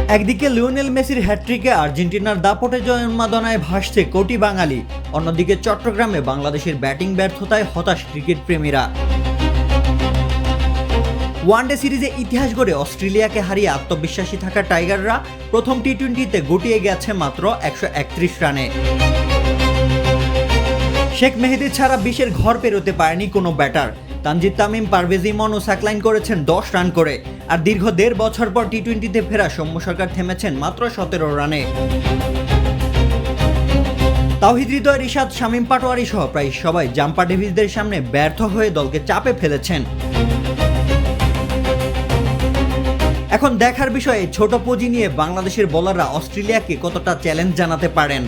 একদিকে লিওনেল মেসির হ্যাট্রিকে আর্জেন্টিনার দাপটে জন্মাদনায় ভাসছে কোটি বাঙালি, অন্যদিকে চট্টগ্রামে বাংলাদেশের ব্যাটিং ব্যর্থতায় হতাশ ক্রিকেট প্রেমীরা। ওয়ানডে সিরিজে ইতিহাস গড়ে অস্ট্রেলিয়াকে হারিয়ে আত্মবিশ্বাসী থাকা টাইগাররা প্রথম টি-20তে গুটিয়ে গেছে মাত্র 131 রানে। শেখ মেহেদী ছাড়া 20-এর ঘর পেরোতে পারেনি কোনো ব্যাটার। তানজিদ তামিম, পারভেজ ইমন ও সাকলাইন করেছেন 10 রান করে, আর দীর্ঘ 1.5 বছর পর টি-20তে ফেরা সৌম্য সরকার থেমেছেন মাত্র 17 রানে। তাওহিদ হৃদয়, রিশাদ, শামীম পাটোয়ারি সহ প্রায় সবাই জাম্পা ডেভিসদের সামনে ব্যর্থ হয়ে দলকে চাপে ফেলেছেন। এখন দেখার বিষয়, ছোট পুঁজি নিয়ে বাংলাদেশের বোলাররা অস্ট্রেলিয়াকে কতটা চ্যালেঞ্জ জানাতে পারেন।